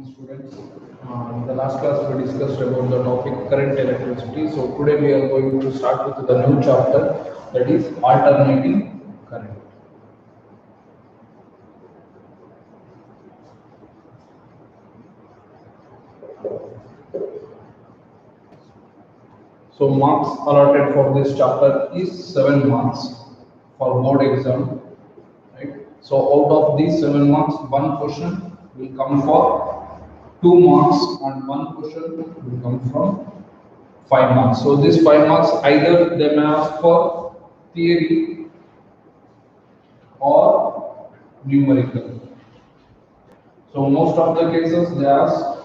Students. In the last class we discussed about the topic current electricity. So today we are going to start with the new chapter, that is alternating current. So marks allotted for this chapter is 7 marks for board exam, right? So out of these 7 marks, one question will come for 2 marks and one question will come from 5 marks. So these 5 marks either they may ask for theory or numerical. So most of the cases they ask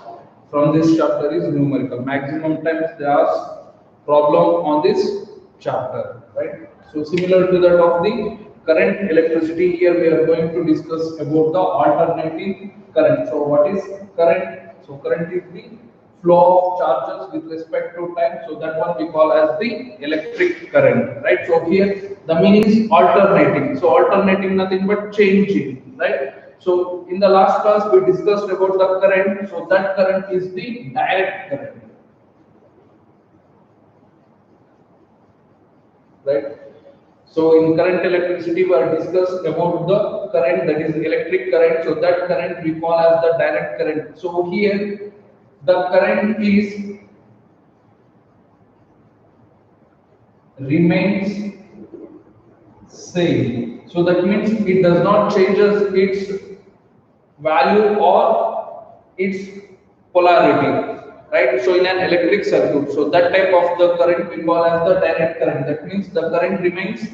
from this chapter is numerical. Maximum times they ask problem on this chapter, right? So similar to that of the current electricity, here we are going to discuss about the alternating current. So what is current? So current is the flow of charges with respect to time. So that one we call as the electric current, right? So here the meaning is alternating. So alternating nothing but changing, right? So in the last class we discussed about the current. So that current is the direct current, right? So in current electricity we are discussed about the current, that is electric current. So that current we call as the direct current. So here the current is remains same. So that means it does not changes its value or its polarity, right? So in an electric circuit, so that type of the current we call as the direct current. That means the current remains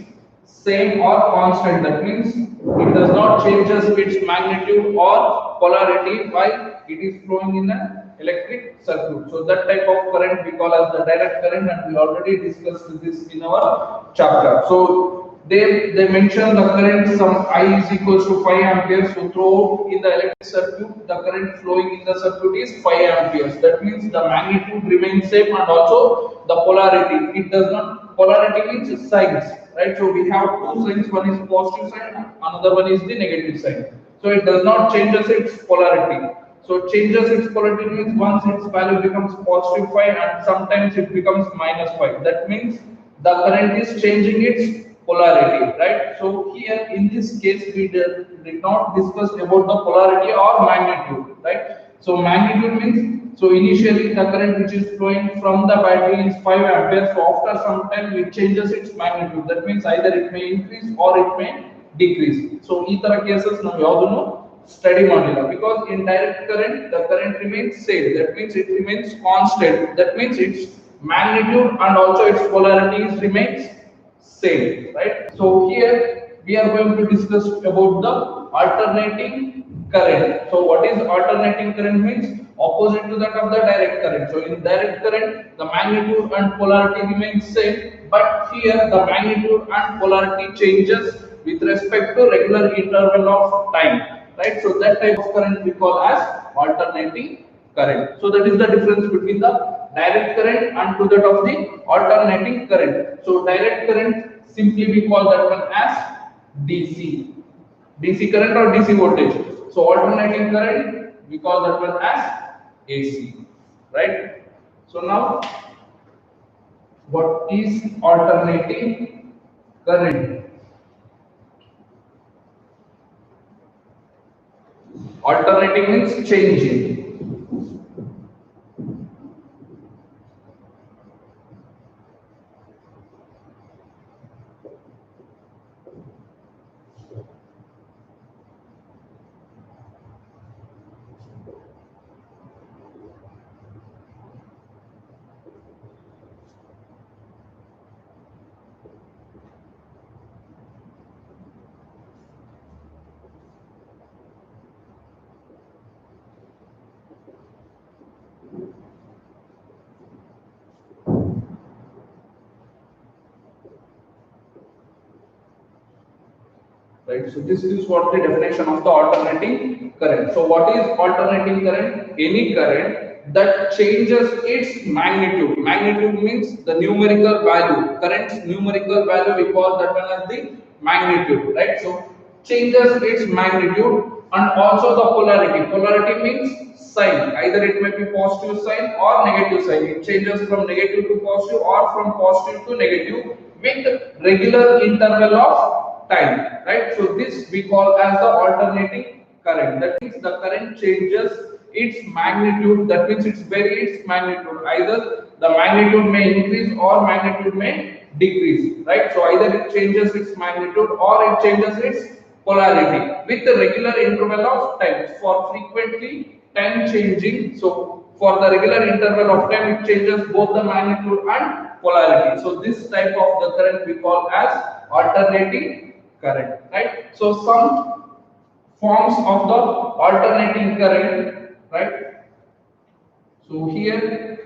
same or constant. That means it does not changes its magnitude or polarity while it is flowing in an electric circuit. So that type of current we call as the direct current, and we already discussed this in our chapter. So they mention the current some I is equals to 5 amperes. So throughout in the electric circuit, the current flowing in the circuit is 5 amperes. That means the magnitude remains same and also the polarity. It does not, polarity means signs, right? So we have two signs, one is positive sign, another one is the negative sign. So it does not changes its polarity. So changes its polarity means once its value becomes positive 5 and sometimes it becomes minus 5. That means the current is changing its polarity, right? So here in this case we did not discuss about the polarity or magnitude, right? So magnitude means, so initially the current which is flowing from the battery is 5 amperes. So after some time it changes its magnitude. That means either it may increase or it may decrease. So in these cases now you study modula, because in direct current the current remains same. That means it remains constant. That means its magnitude and also its polarities remains same, right? So here we are going to discuss about the alternating current. So what is alternating current means? Opposite to that of the direct current. So in direct current the magnitude and polarity remains same, but here the magnitude and polarity changes with respect to regular interval of time, right? So that type of current we call as alternating current. So that is the difference between the direct current and to that of the alternating current. So direct current simply we call that one as DC, DC current or DC voltage. So alternating current we call that one as AC, right? So now what is alternating current? Alternating means changing. Right, so this is what the definition of the alternating current. So what is alternating current? Any current that changes its magnitude. Magnitude means the numerical value. Current's numerical value we call that one as the magnitude, right? So changes its magnitude and also the polarity. Polarity means sign. Either it may be positive sign or negative sign. It changes from negative to positive or from positive to negative with regular interval of time. Right. So this we call as the alternating current. That means the current changes its magnitude. That means it varies its magnitude. Either the magnitude may increase or magnitude may decrease. Right. So either it changes its magnitude or it changes its polarity with the regular interval of time. For frequently time changing, so for the regular interval of time it changes both the magnitude and polarity. So this type of the current we call as alternating current, right? So some forms of the alternating current, right? So here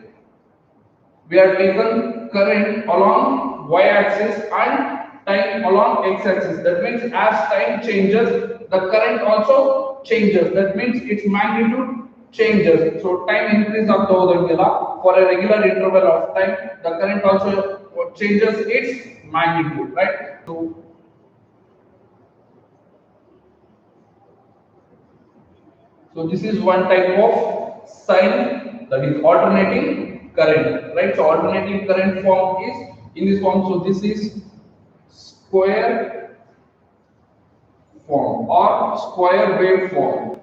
we are taken current along y-axis and time along x-axis. That means as time changes, the current also changes. That means its magnitude changes. So time increase of the for a regular interval of time, the current also changes its magnitude, right? So this is one type of sign, that is alternating current, right? So alternating current form is in this form. So this is square form or square wave form.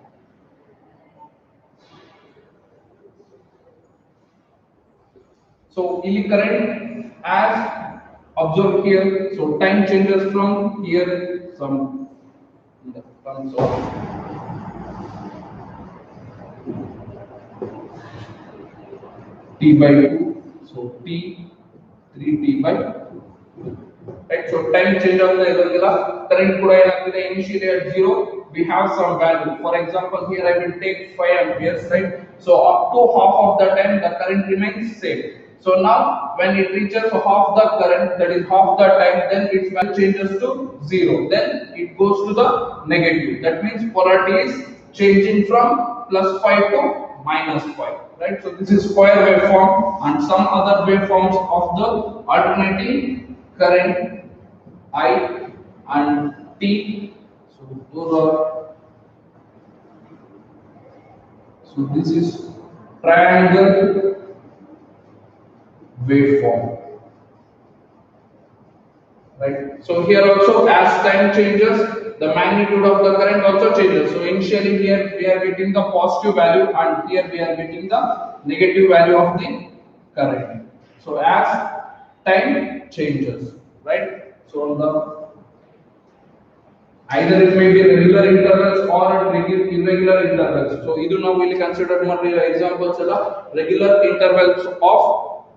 So in current as observed here, so time changes from here some in the terms of t by 2, so t 3t by 2. Right, so time change of the current kuda ಏನಾಗ್ತಿದೆ initially at 0 we have some value. For example, here I will take 5 amperes, right? So up to half of the time the current remains same. So now when it reaches half the current, that is half the time, then its value changes to 0, then it goes to the negative. That means polarity is changing from plus 5 to minus 5, right? So this is square waveform, and some other waveforms of the alternating current I and T. So those are, so this is triangle waveform, right? So here also as time changes, the magnitude of the current also changes. So initially here we are getting the positive value and here we are getting the negative value of the current. So as time changes, right? So on the either it may be regular intervals or at irregular intervals. So idu now we will consider more examples of regular intervals of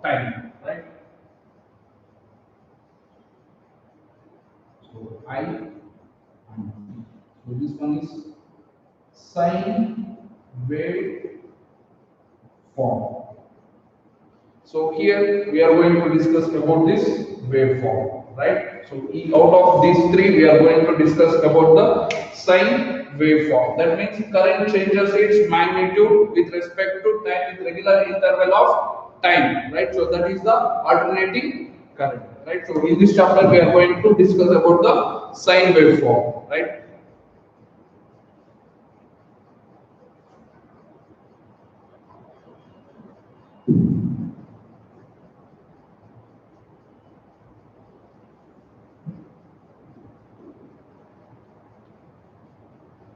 time, right? So I and so this one is sine wave form. So here we are going to discuss about this waveform, right? So out of these three, we are going to discuss about the sine waveform. That means current changes its magnitude with respect to time with regular interval of time, right? So that is the alternating current, right? So in this chapter, we are going to discuss about the sine waveform, right?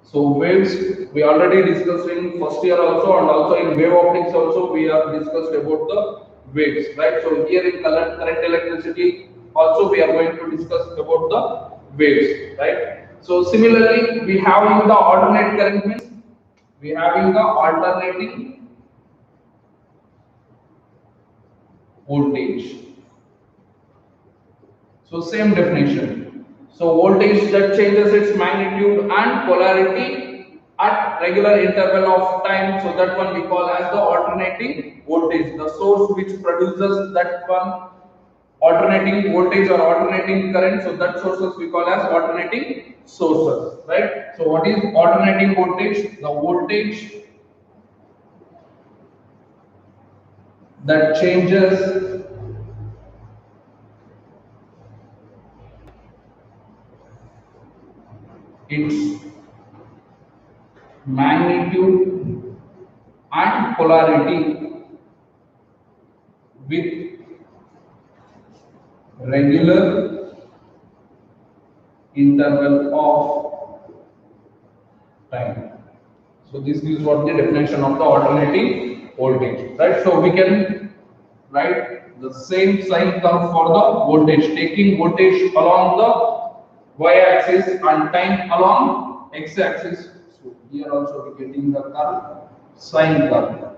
So waves we already discussed in first year also, and also in wave optics also we have discussed about the waves, right? So here in current electricity also we are going to discuss about the waves, right? So similarly we have in the alternate current means we have in the alternating voltage. So same definition. So voltage that changes its magnitude and polarity at regular interval of time. So that one we call as the alternating voltage. The source which produces that one alternating voltage or alternating current. So that sources we call as alternating sources, right? So what is alternating voltage? The voltage that changes its magnitude and polarity with regular interval of time. So this is what the definition of the alternating voltage, right? So we can write the same sign curve for the voltage, taking voltage along the y-axis and time along x-axis. So here also we getting the curve, sine curve.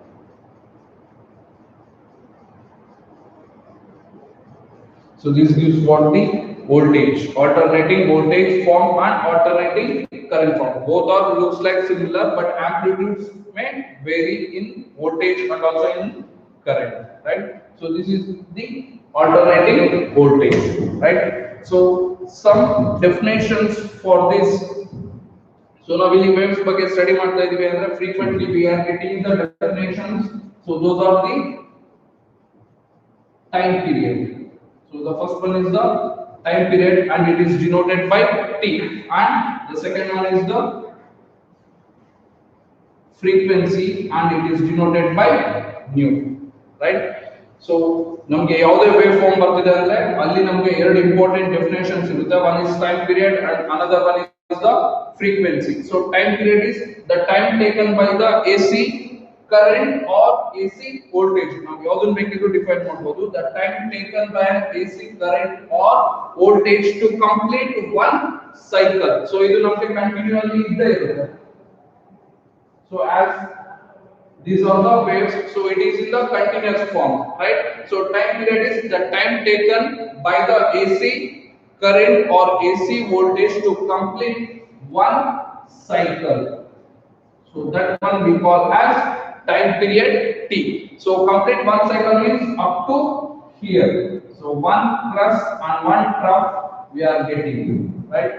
So this gives what the voltage, alternating voltage form and alternating current form. Both are looks like similar, but amplitudes may vary in voltage and also in current, right? So this is the alternating voltage, right? So some definitions for this. So now we waves ಬಗ್ಗೆ study ಮಾಡ್ತಾ ಇದೀವಿ ಅಂದ್ರೆ frequently we are getting the definitions. So those are the time period. So the first one is the time period and it is denoted by T, and the second one is the frequency and it is denoted by nu, right? So ನಮಗೆ ಯಾವುದೇ wave form ಬರ್ತಿದೆ ಅಂದ್ರೆ ಅಲ್ಲಿ ನಮಗೆ ಎರಡು important definitions ಇರುತ್ತೆ. One is time period and another one is the frequency. So time period is the time taken by the AC current or AC voltage. Now ಯಾವುದನ್ನು ಬೇಕಿದ್ರು ಡಿಫೈನ್ ಮಾಡಬಹುದು. The time taken by an AC current or voltage to complete one cycle. So ಇದು ನಮಗೆ continually ಇದ್ದೇ ಇರುತ್ತೆ. So as these are the waves, so it is in the continuous form, right? So time period is the time taken by the AC current or AC voltage to complete one cycle. So that one we call as time period T. So complete one cycle means up to here. So one plus and one trough we are getting, right?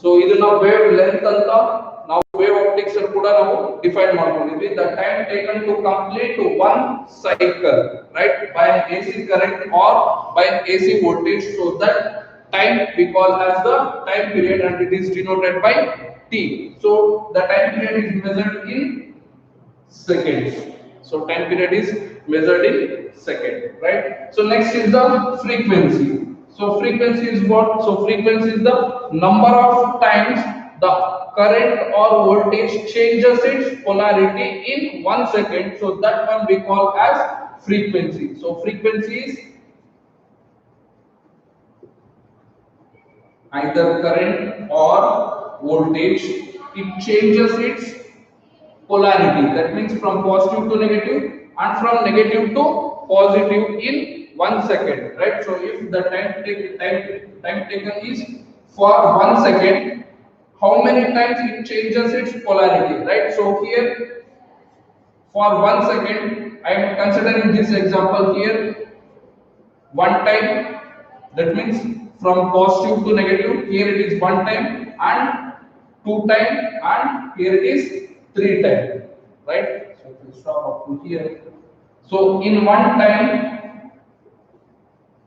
So ಇದನ್ನ wave length ಅಂತ ನಾವು wave optics ಅಲ್ಲಿ ಕೂಡ ನಾವು define ಮಾಡ್ಕೊಂಡಿದ್ವಿ. The time taken to complete one cycle, right, by an AC current or by an AC voltage. So that time we call as the time period and it is denoted by T. So the time period is measured in seconds. So time period is measured in second, right? So next is the frequency. So frequency is what? So frequency is the number of times the current or voltage changes its polarity in 1 second. So that one we call as frequency. So frequency is either current or voltage, it changes its polarity. That means from positive to negative and from negative to positive in 1 second, right? So if the time taken is for 1 second, how many times it changes its polarity, right? So here for 1 second I am considering this example here, one time, that means from positive to negative, here it is one time and two time and here it is three time, right? So if we stop up to here, so in one time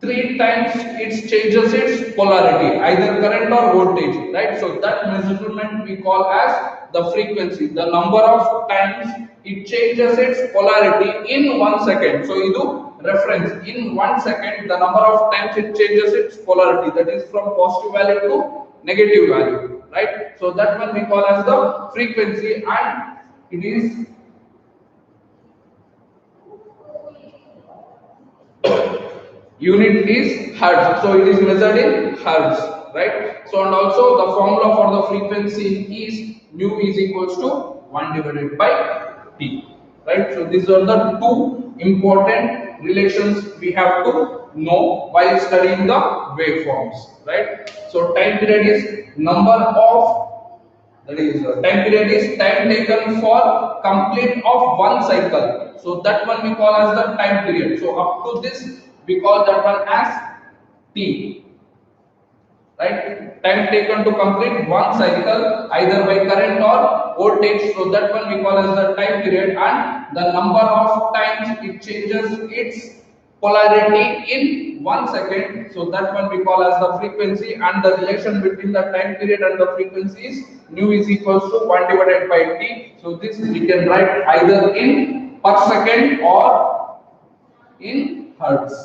3 times it changes its polarity, either current or voltage, right? So that measurement we call as the frequency, the number of times it changes its polarity in 1 second. So idu reference, in 1 second the number of times it changes its polarity, that is from positive value to negative value, right? So that one we call as the frequency and it is unit is hertz. So it is measured in hertz, right? So and also the formula for the frequency is nu is equals to 1 divided by T, right? So these are the two important relations we have to know while studying the waveforms, right? So time period is number of, that is time period is time taken for complete of one cycle. So that one we call as the time period. So up to this we call that one as T, right? Time taken to complete one cycle either by current or voltage. So that one we call as the time period and the number of times it changes its polarity in 1 second. So that one we call as the frequency, and the relation between the time period and the frequency is nu is equals to 1 divided by t. So this we can write either in per second or in hertz,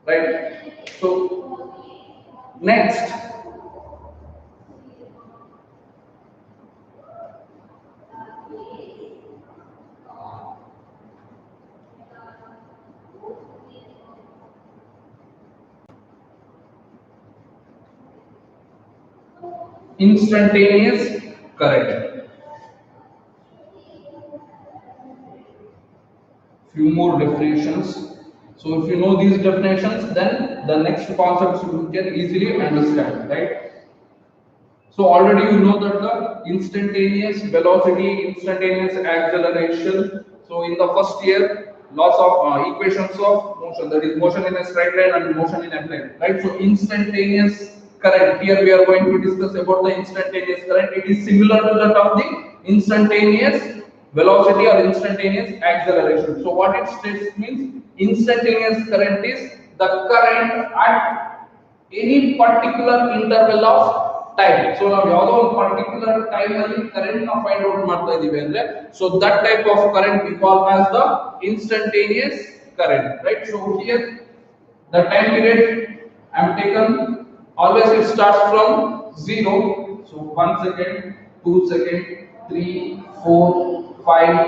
right? So next, instantaneous current. Few more definitions. So if you know these definitions, then the next concepts you can easily understand, right? So already you know that the instantaneous velocity, instantaneous acceleration. So in the first year, lots of equations of motion, that is motion in a straight line and motion in a plane, right? So instantaneous current. Here we are going to discuss about the instantaneous current. It is similar to that of the instantaneous velocity or instantaneous acceleration. So what it states means instantaneous current is the current at any particular interval of time. So now ಯಾವುದೋ ಒಂದು particular time ಅಲ್ಲಿ current ನ find out ಮಾಡ್ತಾ ಇದೀವಿ ಅಂದ್ರೆ, so that type of current we call as the instantaneous current, right? So here the time period I am taken, always it starts from 0. So 1 second, 2 second, 3, 4, 5,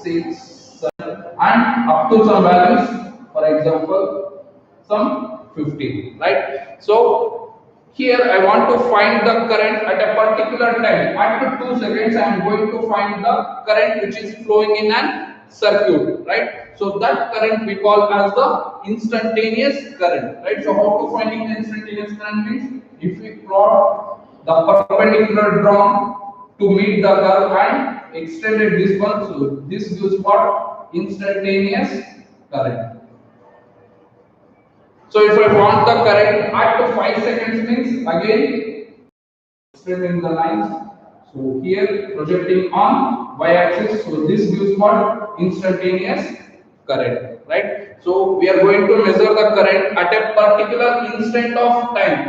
6, 7, and up to some values, for example some 15, right? So here I want to find the current at a particular time. After 2 seconds, I am going to find the current which is flowing in an circuit, right? So that current we call as the instantaneous current, right? So how to finding the instantaneous current means, if we plot the perpendicular drawn to meet the curve and extended this one, so this gives what? Instantaneous current. So if I want the current at 5 seconds means, again extending the lines. So here projecting on y-axis. So this gives what? Instantaneous current, right? So we are going to measure the current at a particular instant of time.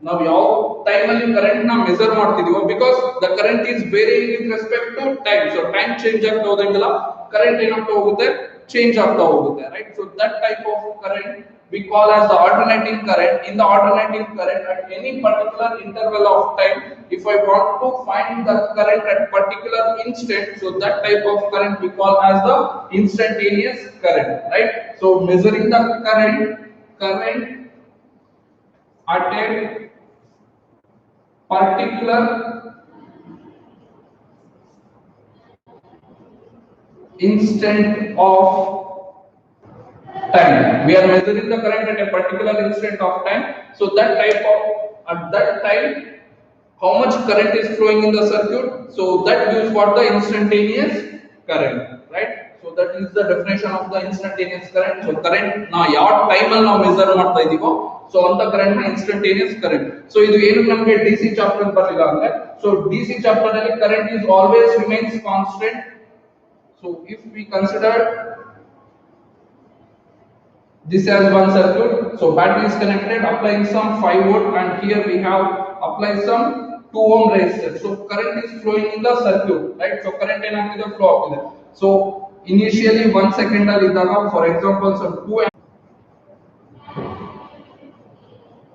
Now ಯಾವ time ಅಲ್ಲಿ current ನ measure ಮಾಡ್ತಿದೀವೋ, because the current is varying with respect to time. So time change ಆಗ್ತಾ ಹೋದಂಗೆಲ್ಲ current ಏನಾಗ್ತಾ ಹೋಗುತ್ತೆ, change ಆಗ್ತಾ ಹೋಗುತ್ತೆ, right? So that type of current we call as the alternating current. In the alternating current at any particular interval of time, if I want to find the current at particular instant, so that type of current we call as the instantaneous current, right? So measuring the current at a particular instant of time. We are measuring the current at a particular instant of time. So that type of, at that time, how much current is flowing in the circuit? So that gives what? The instantaneous current, right? So that is the definition of the instantaneous current. So current na ಯಾವ time ಅಲ್ಲಿ ನಾವು measure ಮಾಡ್ತಾ ಇದೀವೋ, so ಅಂತ current na instantaneous current. So ಇದು ಏನು ನಮಗೆ DC chapter ಬರಲಿಲ್ಲ ಅಂದ್ರೆ, so DC chapter ಅಲ್ಲಿ current is always remains constant. So if we consider this as one circuit, so battery is connected, applying some 5 volt, and here we have applied some 2 ohm resistor. So current is flowing in the circuit, right? So current ಏನಾಗ್ತಿದೆ, flow ಆಗ್ತಿದೆ. So initially 1 second ಅಲ್ಲಿ ಇದ್ದಾಗ, for example some 2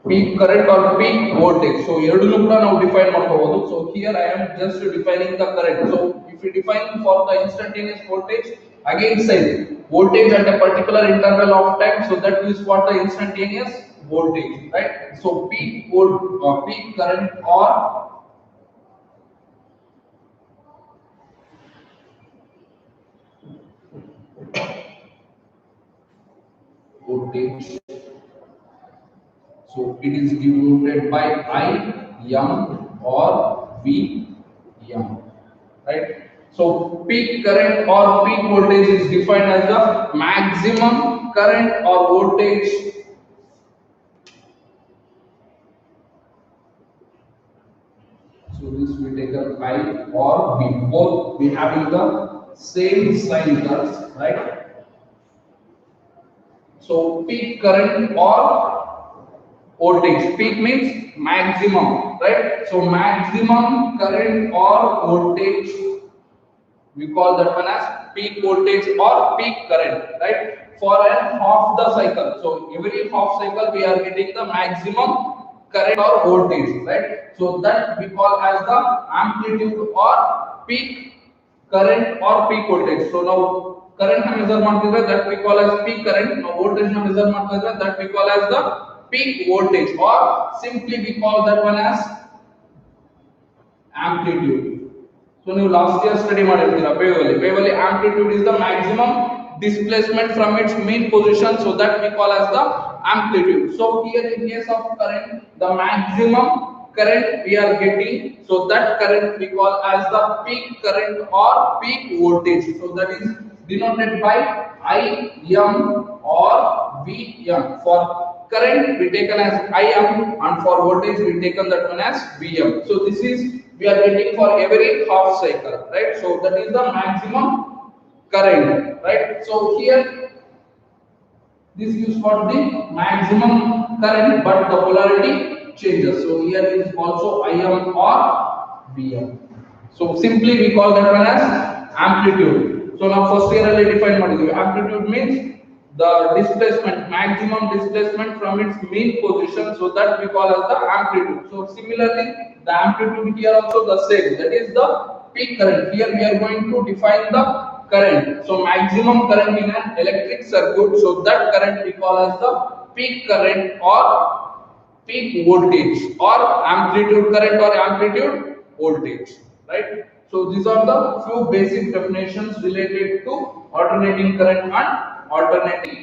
peak current or peak voltage. So ಎರಡನ್ನೂ ಕೂಡ ನಾವು define ಮಾಡ್ಕೋಬಹುದು. So here I am just defining the current. So if we define for the instantaneous voltage, again same voltage at a particular interval of time, so that is what? The instantaneous voltage, right? So peak current or voltage, so it is denoted by I m or V m, right? So peak current or peak voltage is defined as the maximum current or voltage so this we take a I or V, both we having the same sign curves, right? So peak current or voltage. Peak means maximum, right? So maximum current or voltage, we call that one as peak voltage or peak current, right? For an half the cycle. So every half cycle we are getting the maximum current or voltage, right? So that we call as the amplitude or peak current or peak voltage. So now current na measure ಮಾಡ್ತಿದ್ರೆ that we call as peak current. Now voltage na measure ಮಾಡ್ತಿದ್ರೆ that we call as the peak voltage, or simply we call that one as amplitude. So ನೀವು last year study ಮಾಡಿರ್ತೀರಾ wave ಅಲ್ಲಿ amplitude is the maximum displacement from its mean position, so that we call as the amplitude. So here in case of current, the maximum current we are getting, so that current we call as the peak current or peak voltage. So that is denoted by Im or Vm. For current we taken as Im, and for voltage we taken that one as Vm. So this is we are getting for every half cycle, right? So that is the maximum current, right? So here this is for the maximum current, but the polarity changes. So here is also Im or Vm. So simply we call that one as amplitude. So now first year already define ಮಾಡಿದ್ವಿ. Amplitude means the displacement, maximum displacement from its mean position, so that we call as the amplitude. So similarly the amplitude here also the same, that is the peak current. Here we are going to define the current. So maximum current in an electric circuit, so that current we call as the peak current or peak voltage, or amplitude current or amplitude voltage, right? So these are the few basic definitions related to alternating current and alternating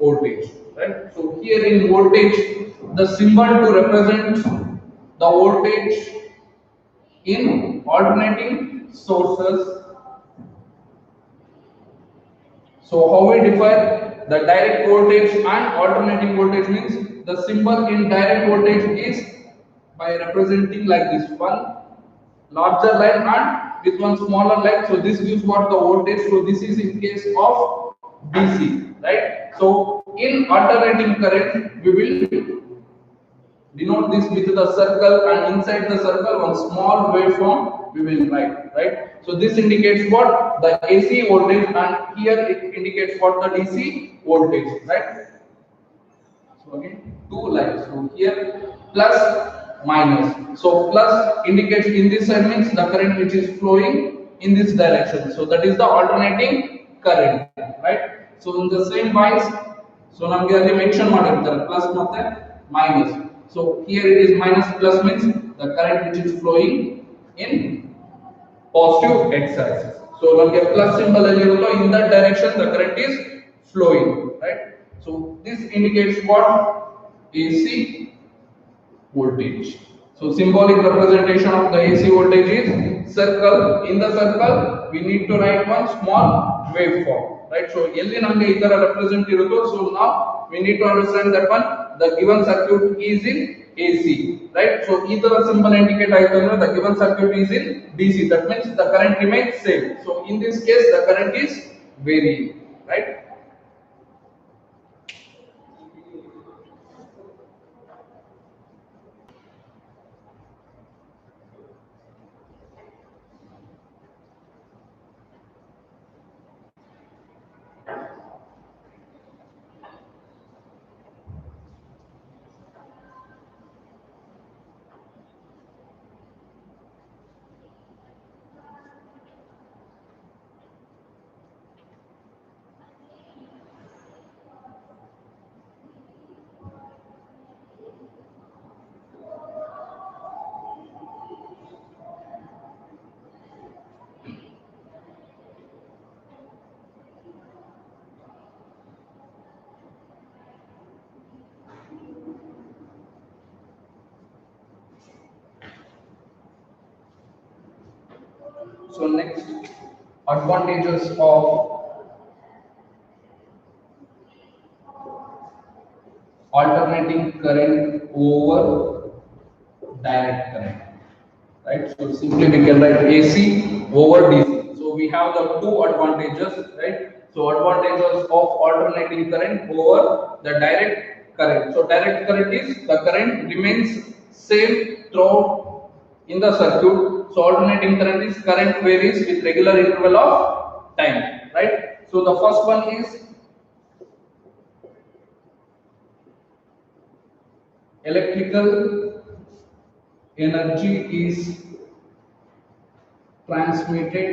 voltage, right? So here in voltage, the symbol to represent the voltage in alternating sources. So how we define the direct voltage and alternating voltage means the symbol in direct voltage is by representing like this, one larger line and with one smaller line. So this gives what the voltage. So this is in case of DC, right? So in alternating current we will denote this with the circle, and inside the circle one small waveform we will write, right? So this indicates what the AC voltage, and here it indicates what the DC voltage, right? So again two lines. So here plus minus. So plus indicates in this side means the current which is flowing in this direction. So that is the alternating current, right? So in the same wise, so ನಮಗೆ ಅಲ್ಲಿ mention ಮಾಡಿರ್ತಾರೆ plus ಮತ್ತೆ minus. So here it is minus, plus means the current which is flowing in positive x-axis. So ನಮಗೆ plus symbol ಅಲ್ಲಿ ಇರುತ್ತೋ in that direction the current is flowing, right? So this indicates what AC voltage. So symbolic representation of the AC voltage is circle. In the circle we need to write one small waveform, right? So ಎಲ್ಲಿ ನಮಗೆ ಈ ತರ represent ಇರುತ್ತೋ, so now we need to understand that one the given circuit is in AC, right? So either symbol indicate either the given circuit is in DC, that means the current remains same. So in this case the current is varying, right? So next, advantages of alternating current over direct current, right? So simply we can write AC over DC. So we have the two advantages, right? So advantages of alternating current over the direct current. So direct current is the current remains same throughout in the circuit. So alternating current is current varies with regular interval of time, right? So the first one is electrical energy is transmitted.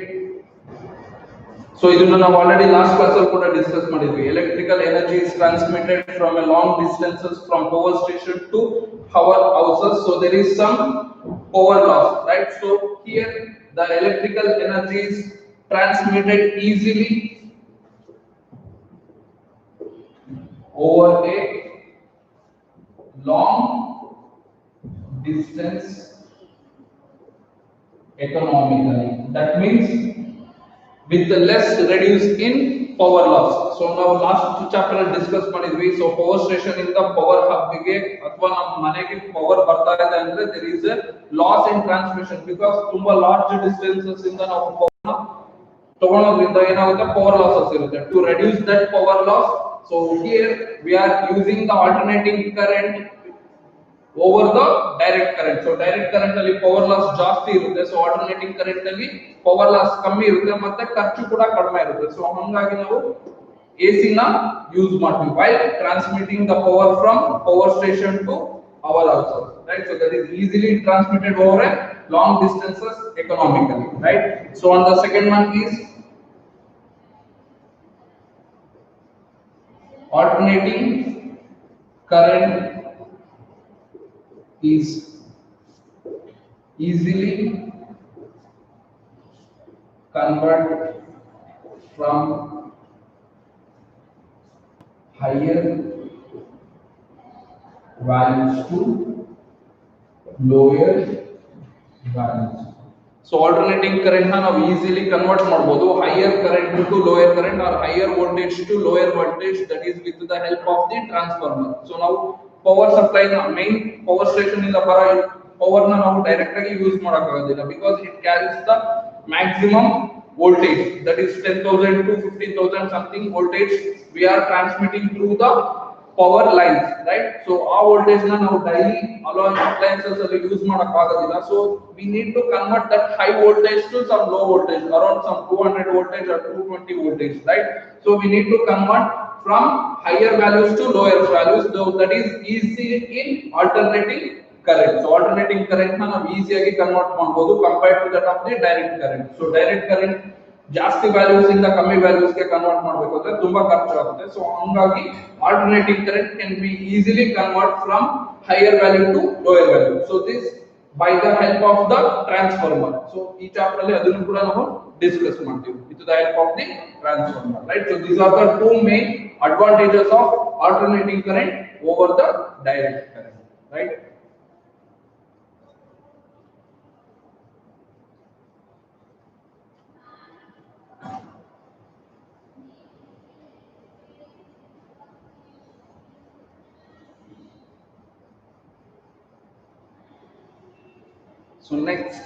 So ಇದನ್ನು ನಾವು already last class ಅಲ್ಲಿ ಕೂಡ discuss ಮಾಡಿದ್ವಿ. Electrical energy is transmitted from a long distances from power station to our houses. So there is some power loss, right? So here the electrical energy is transmitted easily over a long distance economically. That means with the less reduce in power loss. So now last chapter discuss ಮಾಡಿದ್ವಿ. So power station ಇಂದ power hub ಗೆ ಅಥವಾ ನಮ್ಮ ಮನೆಗೆ power ಬರ್ತಾ ಇದೆ ಅಂದ್ರೆ there is a loss in transmission because ತುಂಬಾ large distances ಇಂದ ನಾವು power ತಗೊಳ್ಳೋದ್ರಿಂದ ಏನಾಗುತ್ತೆ power losses ಇರುತ್ತೆ. To reduce that power loss, so here we are using the alternating current over the direct current. So direct current ಅಲ್ಲಿ power loss ಜಾಸ್ತಿ ಇರುತ್ತೆ. So alternating current ಅಲ್ಲಿ power loss ಕಮ್ಮಿ ಇರುತ್ತೆ ಮತ್ತೆ ಖರ್ಚು ಕೂಡ ಕಡಿಮೆ ಇರುತ್ತೆ. So ಹಾಗಾಗಿ ನಾವು AC ನ ಯೂಸ್ ಮಾಡ್ತೀವಿ while transmitting the power from power station to our houses, right? So that is easily transmitted over a long distances economically, right? So on the second one is alternating current is easily converted from higher values to lower values. So alternating current na ನಾವು easily convert ಮಾಡಬಹುದು higher current to lower current or higher voltage to lower voltage, that is with the help of the transformer. So now power supply na main power station ಇಂದ ಬರೋ power na ನಾವು direct ಆಗಿ use ಮಾಡಕ ಆಗೋದಿಲ್ಲ because it carries the maximum voltage, that is 10,000 to 15,000 something voltage we are transmitting through the power lines, right? So ಆ voltage na ನಾವು daily along appliances ಅಲ್ಲಿ use ಮಾಡಕ ಆಗೋದಿಲ್ಲ. So we need to convert that high voltage to some low voltage, around some 200 voltage or 220 voltage, right? So we need to convert from higher values to lower values, so that is easy in alternating current. So alternating current na ನಾವು ಈಸಿಯಾಗಿ convert ಮಾಡಬಹುದು compared to that of the direct current. So direct current ಜಾಸ್ತಿ values ಇಂದ ಕಮ್ಮಿ values ಗೆ convert ಮಾಡಬೇಕು ಅಂದ್ರೆ ತುಂಬಾ ಖರ್ಚು ಆಗುತ್ತೆ. ಸೊ ಹಾಗಾಗಿ alternating current can be easily convert from higher value to lower value. So this by the help of the transformer. So ಈ ಚಾಪ್ಟರ್ ಅಲ್ಲಿ ಅದನ್ನು ಕೂಡ ನಾವು ಡಿಸ್ಕಸ್ ಮಾಡ್ತೀವಿ with the help of the transformer, right? So these are the two main advantages of alternating current over the direct current, right? So next,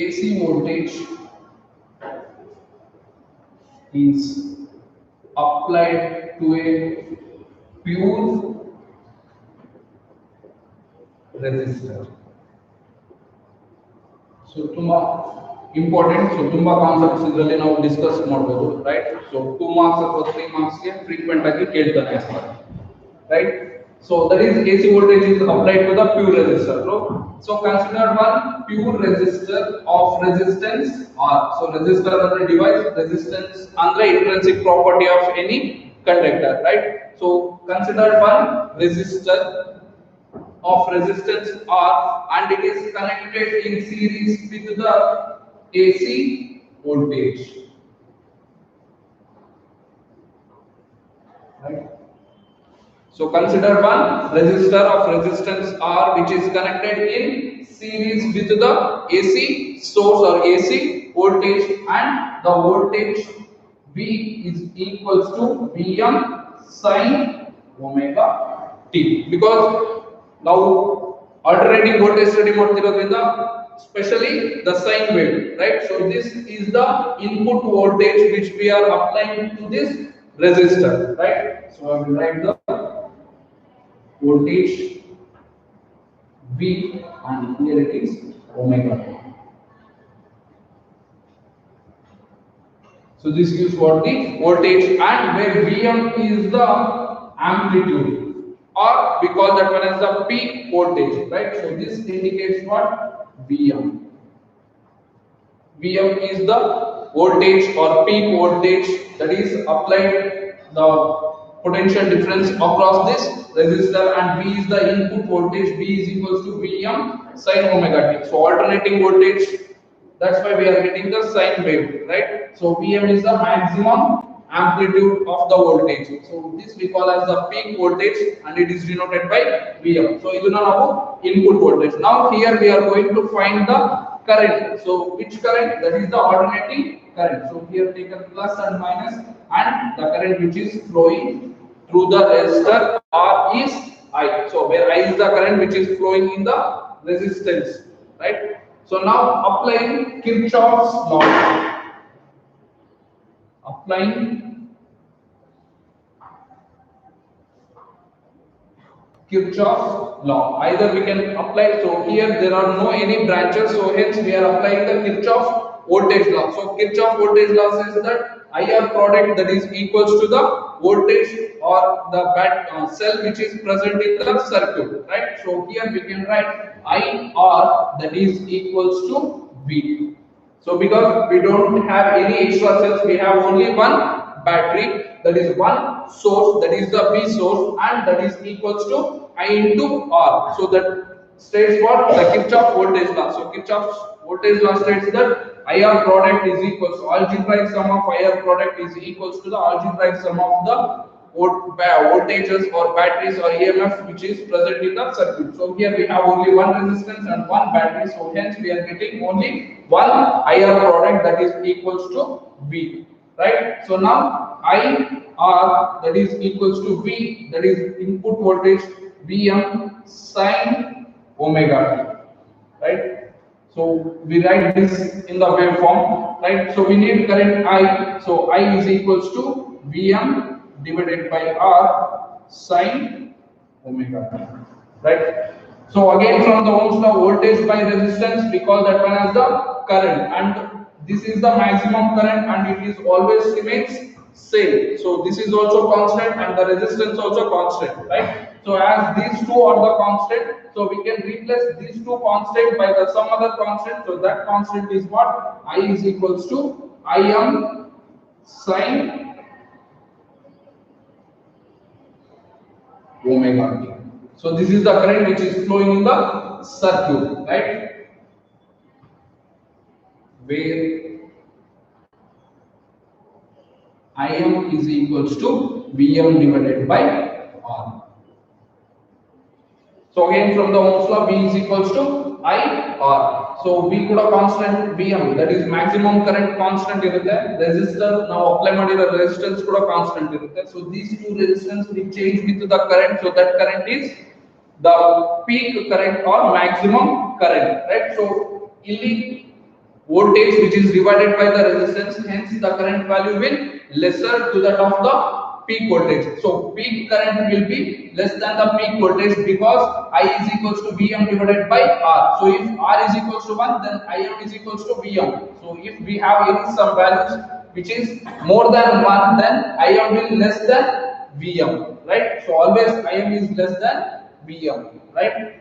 AC voltage is applied to a pure resistor. So ತುಂಬಾ important. So ತುಂಬಾ concepts ಇದರಲ್ಲಿ ನಾವು discuss ಮಾಡಬಹುದು, right? So 2 marks ಅಥವಾ 3 marks ಗೆ frequent ಆಗಿ ಕೇಳ್ತಾನೆ ಇರ್ತಾರೆ, right? So that is AC voltage is applied to the pure resistor. So consider one pure resistor of resistance R. So resistor is a device, resistance is the intrinsic property of any conductor, right? So consider one resistor of resistance R and it is connected in series with the AC voltage, right? So consider one resistor of resistance R which is connected in series with the AC source or AC voltage, and the voltage V is equals to Vm sin omega t. Because now alternating voltage study ಮಾಡ್ತಿರೋದ್ರಿಂದ especially the sine wave, right? So this is the input voltage which we are applying to this resistor, right? So I will write the voltage V and here it is omega. So this gives what the voltage, and where Vm is the amplitude, or we call that one as the peak voltage, right? So this indicates what? Vm. Vm is the voltage or peak voltage that is applied the potential difference across this resistor, and V is the input voltage. V is equals to Vm sine omega t. So alternating voltage, that's why we are getting the sine wave, right? So Vm is the maximum amplitude of the voltage. So this we call as the peak voltage and it is denoted by Vm. So ಇದು ನಾವು input voltage. Now here we are going to find the current. So which current? That is the alternating current. So here taken plus and minus, and the current which is flowing through the resistor R is I. So where I is the current which is flowing in the resistance, right? So now applying Kirchhoff's law. Applying Kirchhoff's law. Either we can apply, so here there are no any branches, so hence we are applying the Kirchhoff voltage law. So Kirchhoff voltage law says that IR product that is equals to the voltage or the cell which is present in the circuit, right? So here we can write IR that is equals to V. So because we don't have any extra cells, we have only one battery, that is one source, that is the V source, and that is equals to I into R. So that states what? The Kirchhoff voltage law. So Kirchhoff's voltage law states that IR product is equals to algebraic sum of IR product is equals to the algebraic sum of the voltages or batteries or EMF which is present in the circuit. So here we have only one resistance and one battery, so hence we are getting only one IR product that is equals to V, right? So now IR that is equals to V, that is input voltage Vm sine omega t, right? So we write this in the waveform, right? So we need current I, so I is equals to Vm divided by R sine omega t, right? So again from the Ohm's law, voltage by resistance, we call that one as the current, and this is the maximum current and it is always remains same. So this is also constant and the resistance also constant, right? So as these two are the constant, so we can replace these two constant by the some other constant. So that constant is what? I is equals to Im sine omega t. So this is the current which is flowing in the circuit, right? Where Im is equals to Vm divided by R. So again from the Ohm's law, V is equals to IR. So V could have constant Vm, that is maximum current constant irutte. Resistor now apply madira resistance kuda constant irutte. So these two resistance we change with the current, so that current is the peak current or maximum current, right? So illi voltage which is divided by the resistance, hence the current value will lesser to that of the peak voltage. So peak current will be less than the peak voltage because I is equals to Vm divided by R. So if R is equals to 1, then Im is equals to Vm. So if we have any some values which is more than 1, then Im will less than Vm, right? So always Im is less than Vm, right?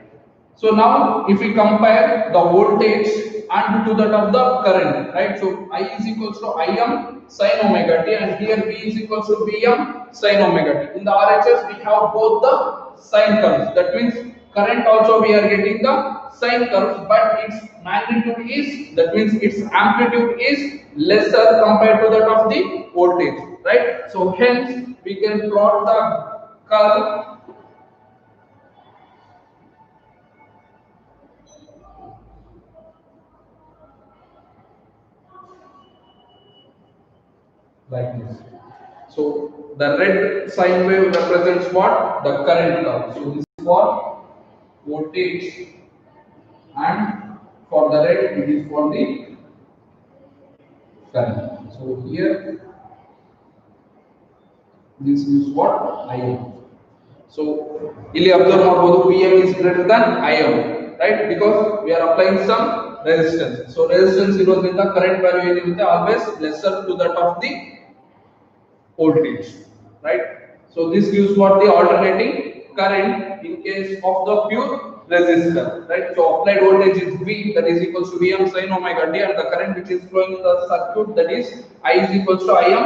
So now if we compare the voltage and to that of the current, right? So I is equals to Im sin omega t and here V is equals to Vm sin omega t. In the RHS we have both the sine curves. That means current also we are getting the sine curves, but its magnitude is, that means its amplitude is lesser compared to that of the voltage, right? So hence we can plot the curve like this. So the red sine wave represents what? The current curve. So this is for voltage and For the red, it is for the current. So here, this is what IM. So ಇಲ್ಲಿ observe ಮಾಡಬಹುದು PM is greater than IM, right? Because we are applying some resistance. So resistance ಇರೋದ್ರಿಂದ current value ಏನಿರುತ್ತೆ always lesser to that of the voltage, right? So this gives what the alternating current in case of the pure resistor, right? So applied voltage is V, that is equals to Vm sin omega t, and the current which is flowing in the circuit, that is I is equals to Im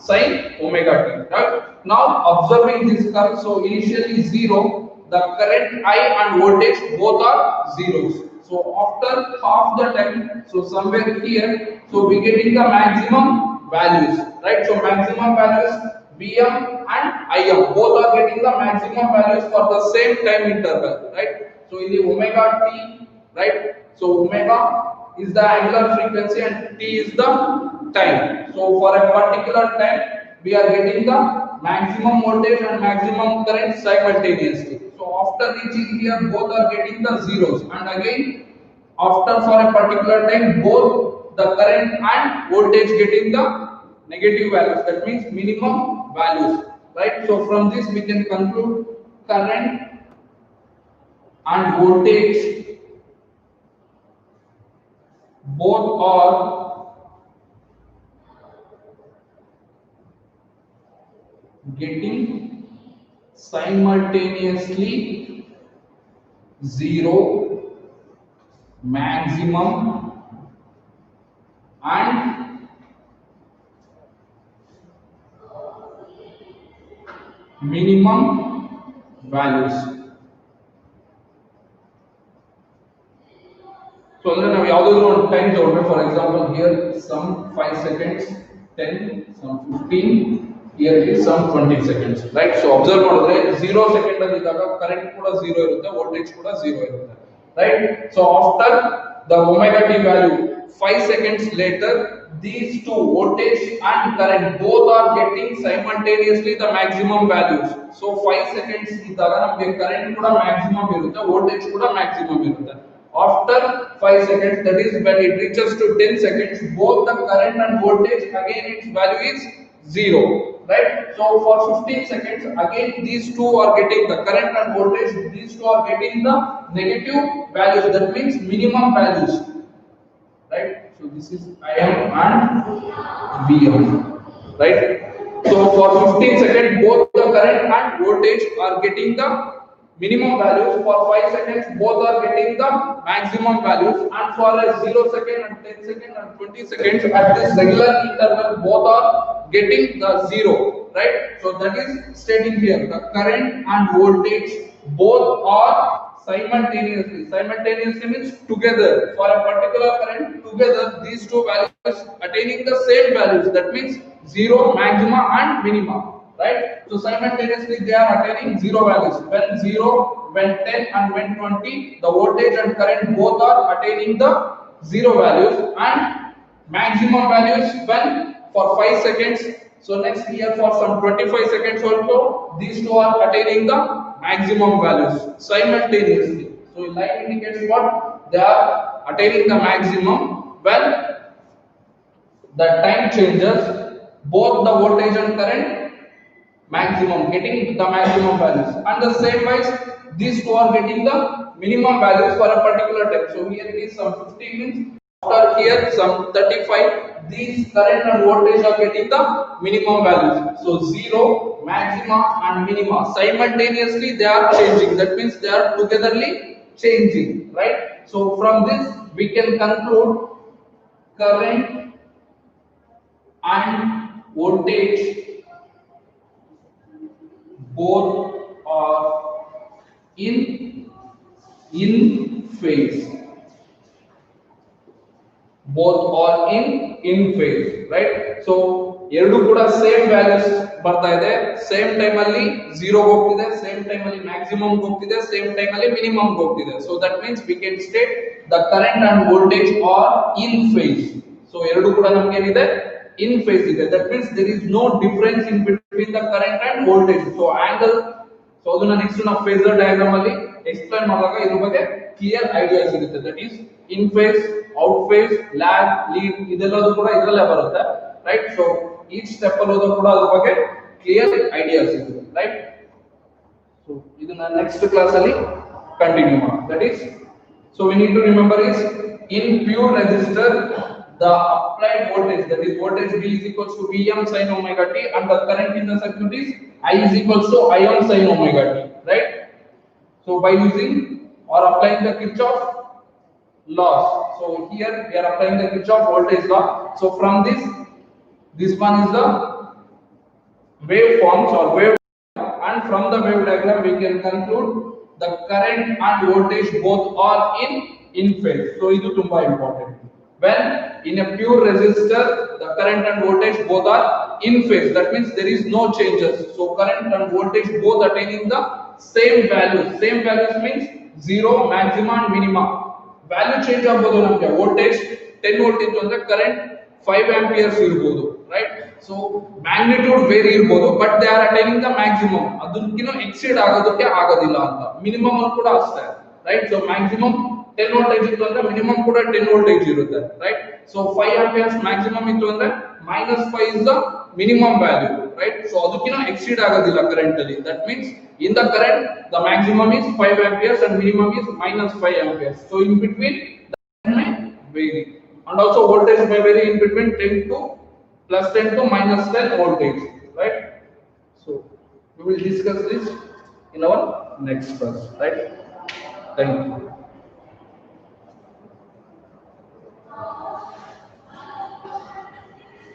sin omega t, right? Now observing this curve, so initially 0, the current I and voltage both are zeros. So after half the time, so somewhere here, so we getting the maximum values, right? So maximum values Vm and Im both are getting the maximum values for the same time interval, right? So in the omega t, right? So omega is the angular frequency and t is the time. So for a particular time, we are getting the maximum voltage and maximum current simultaneously. So after reaching here, both are getting the zeros, and again after for a particular time, both the current and voltage getting the negative values, that means minimum values, right? So from this we can conclude current and voltage both are getting simultaneously zero, maximum and minimum values. So ಅಂದ್ರೆ ನಾವು ಯಾವುದಾದ್ರೂ ಒಂದು time ತಗೊಂಡ್ರೆ, for example here some 5 seconds, 10, some 15, here is some 20 seconds, right? So observe ಮಾಡಿದ್ರೆ 0 second ಅಲ್ಲಿ ಇದ್ದಾಗ current ಕೂಡ 0 ಇರುತ್ತೆ, ವೋಲ್ಟೇಜ್ ಕೂಡ 0 ಇರುತ್ತೆ, right? So after the omega t value 5 seconds later, these two voltage and current both are getting simultaneously the maximum values. So 5 seconds ಇದ್ದಾಗ ನಮಗೆ current ಕೂಡ maximum ಇರುತ್ತೆ, ವೋಲ್ಟೇಜ್ ಕೂಡ maximum ಇರುತ್ತೆ. After 5 seconds, that is when it reaches to 10 seconds, both the current and voltage again its value is 0, right? So for 15 seconds, again these two are getting the current and voltage, these two are getting the negative values, that means minimum values, right? So this is Im and Vm, right? So for 15 seconds, both the current and voltage are getting the minimum values. For 5 seconds, both are getting the maximum values, and for a 0 second and 10 second and 20 seconds at this regular interval, both are getting the 0, right? So that is stating here the current and voltage both are simultaneously means together. For a particular current, together these two values attaining the same values, that means 0, maxima and minima, right? So simultaneously they are attaining 0 values. When 0, when 10 and when 20, the voltage and current both are attaining the 0 values, and maximum values when for 5 seconds. So next here for some 25 seconds also, these two are attaining the maximum values simultaneously. So line indicates what? They are attaining the maximum when the time changes, both the voltage and current maximum getting the maximum values, and the same wise these two are getting the minimum values for a particular time. So here it is some 15 minutes, after here some 35, these current and voltage are getting the minimum values. So 0, maxima and minima simultaneously they are changing, that means they are togetherly changing, right? So from this we can conclude current and voltage both are in phase, both are in phase, right? So ಎರಡು ಕೂಡ same values ಬರ್ತಾ ಇದೆ, same time ಅಲ್ಲಿ 0 ಹೋಗ್ತಿದೆ, same time ಅಲ್ಲಿ maximum ಹೋಗ್ತಿದೆ, same time ಅಲ್ಲಿ minimum ಹೋಗ್ತಿದೆ. So that means we can state the current and voltage are in phase. So ಎರಡು ಕೂಡ ನಮಗೆ ಏನಿದೆ, in phase ಇದೆ. That means there is no difference in between the current and voltage. So angle, so ಅದನ್ನ next ನಾವು phasor diagram ಅಲ್ಲಿ explain ಮಾಡುವಾಗ ಇದ್ರ ಬಗ್ಗೆ ಕ್ಲಿಯರ್ ಐಡಿಯಾ ಸಿಗುತ್ತೆ. That is in phase, out phase, lag, lead ಇದೆಲ್ಲದೂ ಕೂಡ ಇದರಲ್ಲೇ ಬರುತ್ತೆ, ರೈಟ್. ಸೊ ಈಚ್ ಸ್ಟೆಪ್ ಅಲ್ಲಿ ಹೋದಾಗ ಕೂಡ ಅದ್ರ ಬಗ್ಗೆ ಕ್ಲಿಯರ್ ಐಡಿಯಾ ಸಿಗುತ್ತೆ, ರೈಟ್. ಸೊ ಇದನ್ನ ನೆಕ್ಸ್ಟ್ ಕ್ಲಾಸ್ ಅಲ್ಲಿ ಕಂಟಿನ್ಯೂ ಮಾಡೋಣ. That is, so we need to remember is in pure resistor the applied voltage, that is voltage V is equals to Vm sin omega t, and the current in the circuit is I is equals to Im sin omega t, right. So by using or applying the Kirchhoff laws, so here we are applying the Kirchhoff voltage law. So from this one is the waveforms or wave, and from the wave diagram we can conclude the current and voltage both are in phase. So idu tumba important. When in a pure resistor the current and voltage both are in phase, that means there is no changes. So current and voltage both attaining the same values. Same values means 0, maximum and minimum. Value change agbodu namge. Voltage 10 volt ittu andre current 5 amperes irbodu, right. So magnitude vary irbodu, but they are attaining the maximum. ಅದಕ್ಕಿಂತ exceed ಆಗೋದಕ್ಕೆ ಆಗೋದಿಲ್ಲ ಅಂತ. Minimum ಅಲ್ಲಿ ಕೂಡ ಅಷ್ಟೇ, right. So maximum 10 voltage ಇತ್ತು ಅಂದ್ರೆ minimum ಕೂಡ 10 ವೋಲ್ಟೇಜ್ ಇರುತ್ತೆ, ರೈಟ್. ಸೊ 5 ಆಂಪಿಯರ್ಸ್ ಮ್ಯಾಕ್ಸಿಮಮ್ ಇತ್ತು ಅಂದ್ರೆ -5 is the minimum value, right. So ಅದಕ್ಕಿಂತ ಎಕ್ಸೀಡ್ ಆಗೋದಿಲ್ಲ ಕರೆಂಟ್ ಅಲ್ಲಿ. That means in the current the maximum is 5 amperes and minimum is -5 amperes. So in between the may vary, and also voltage may vary in between 10 to +10 to -10 voltage, right. So we will discuss this in our next class, right. Thank you.